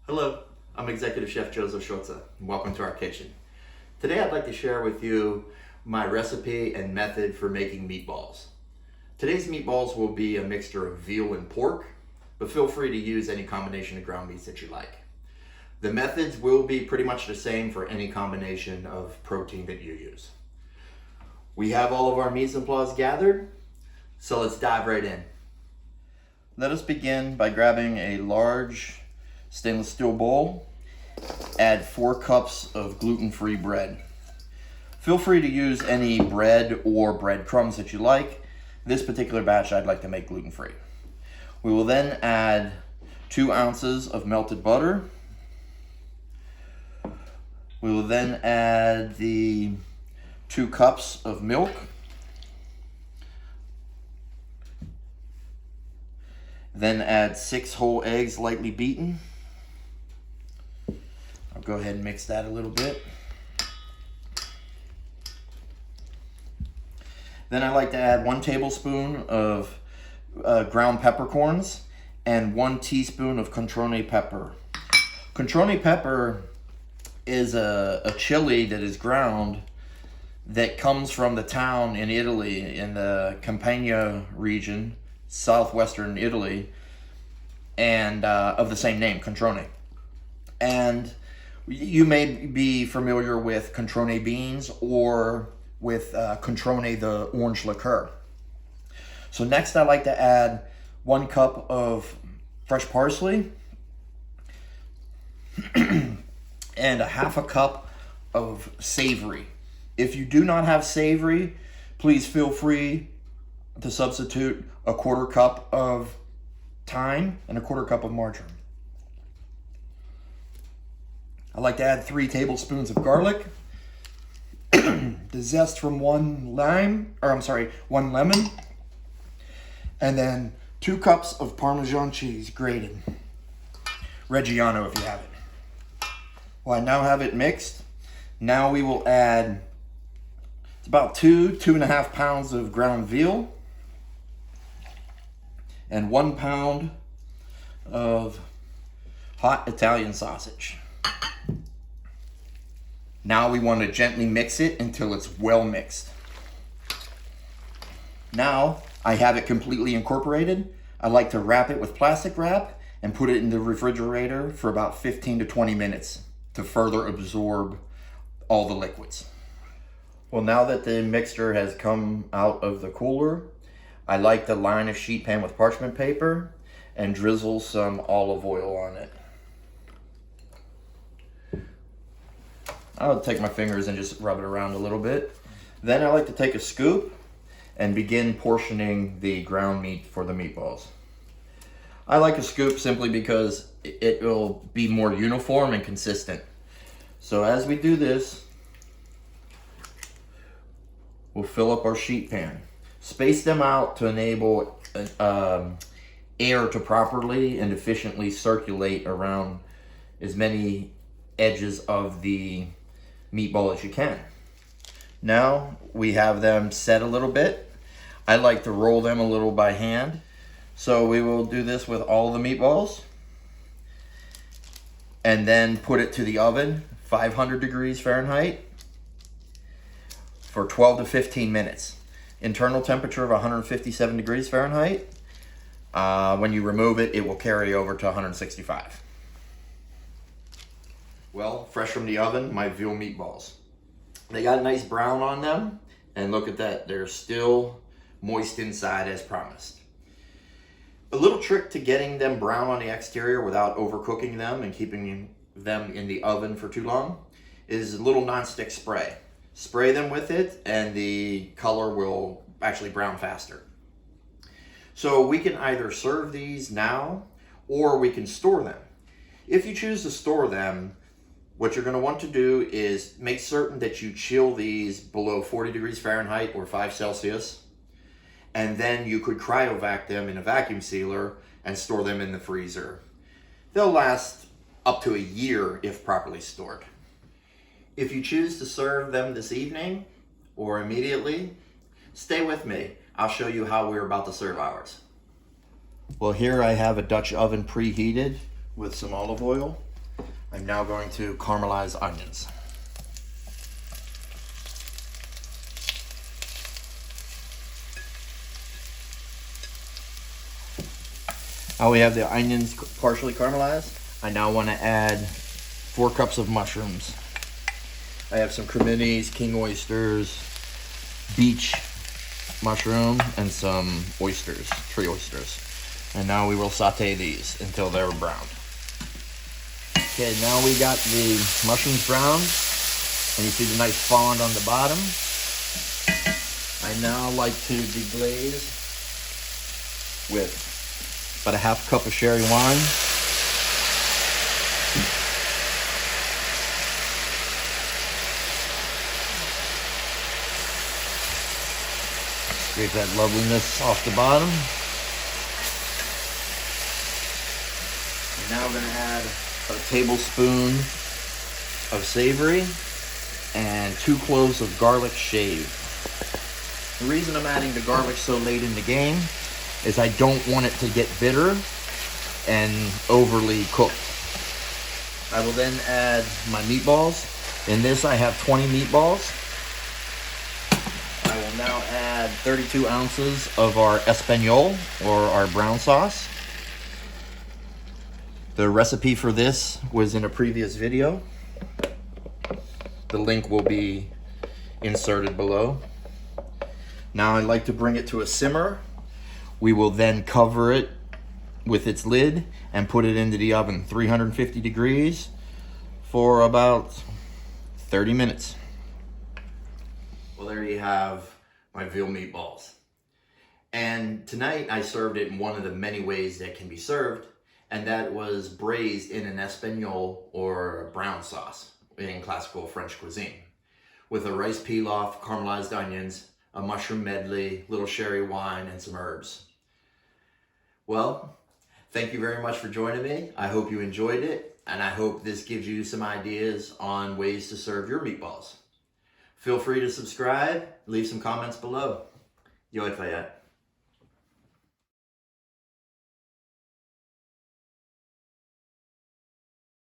Hello, I'm Executive Chef Joseph Schulze, and welcome to our kitchen. Today I'd like to share with you my recipe and method for making meatballs. Today's meatballs will be a mixture of veal and pork, but feel free to use any combination of ground meats that you like. The methods will be pretty much the same for any combination of protein that you use. We have all of our mise en place gathered, so let's dive right in. Let us begin by grabbing a large stainless steel bowl. Add 4 cups of gluten-free bread. Feel free to use any bread or breadcrumbs that you like. This particular batch I'd like to make gluten-free. We will then add 2 ounces of melted butter. We will then add the 2 cups of milk. Then add 6 whole eggs lightly beaten. I'll go ahead and mix that a little bit. Then I like to add 1 tablespoon of ground peppercorns and 1 teaspoon of Controne Pepper. Controne Pepper is a chili that is ground that comes from the town in Italy, in the Campania region, southwestern Italy, and of the same name, Controne. And you may be familiar with Controne beans or with Controne, the orange liqueur. So next I like to add 1 cup of fresh parsley and a half a cup of savory. If you do not have savory, please feel free to substitute a 1/4 cup of thyme and a 1/4 cup of marjoram. I like to add 3 tablespoons of garlic, the zest from 1 lemon, and then 2 cups of Parmesan cheese, grated. Reggiano if you have it. Well, I now have it mixed. Now we will add about 2.5 pounds of ground veal and 1 pound of hot Italian sausage. Now we want to gently mix it until it's well mixed. Now I have it completely incorporated. I like to wrap it with plastic wrap and put it in the refrigerator for about 15 to 20 minutes to further absorb all the liquids. Well, now that the mixture has come out of the cooler, I like to line a sheet pan with parchment paper and drizzle some olive oil on it. I'll take my fingers and just rub it around a little bit. Then I like to take a scoop and begin portioning the ground meat for the meatballs. I like a scoop simply because it will be more uniform and consistent. So as we do this, we'll fill up our sheet pan. Space them out to enable air to properly and efficiently circulate around as many edges of the meatball as you can. Now we have them set a little bit. I like to roll them a little by hand. So we will do this with all the meatballs and then put it to the oven, 500 degrees Fahrenheit, for 12 to 15 minutes. Internal temperature of 157 degrees Fahrenheit. When you remove it, it will carry over to 165. Well, fresh from the oven, my veal meatballs. They got a nice brown on them, and look at that, they're still moist inside as promised. A little trick to getting them brown on the exterior without overcooking them and keeping them in the oven for too long is a little nonstick spray. Spray them with it and the color will actually brown faster. So we can either serve these now or we can store them. If you choose to store them, what you're going to want to do is make certain that you chill these below 40 degrees Fahrenheit or 5 Celsius. And then you could cryovac them in a vacuum sealer and store them in the freezer. They'll last up to a year if properly stored. If you choose to serve them this evening or immediately, stay with me. I'll show you how we're about to serve ours. Well, here I have a Dutch oven preheated with some olive oil. I'm now going to caramelize onions. Now we have the onions partially caramelized. I now want to add 4 cups of mushrooms. I have some creminis, king oysters, beach mushroom, and some oysters, tree oysters. And now we will saute these until they're browned. Okay, now we got the mushrooms browned, and you see the nice fond on the bottom. I now like to deglaze with about a half cup of sherry wine. Scrape that loveliness off the bottom. And now we're going to add a tablespoon of savory and 2 cloves of garlic shaved. The reason I'm adding the garlic so late in the game is I don't want it to get bitter and overly cooked. I will then add my meatballs. In this I have 20 meatballs. I will now add 32 ounces of our espagnole, or our brown sauce. The recipe for this was in a previous video. The link will be inserted below. Now I like to bring it to a simmer. We will then cover it with its lid and put it into the oven, 350 degrees, for about 30 minutes. Well, there you have my veal meatballs. And tonight I served it in one of the many ways that can be served, and that was braised in an espagnole, or a brown sauce in classical French cuisine, with a rice pilaf, caramelized onions, a mushroom medley, little sherry wine, and some herbs. Well, thank you very much for joining me. I hope you enjoyed it, and I hope this gives you some ideas on ways to serve your meatballs. Feel free to subscribe, leave some comments below. Yo, Fayette.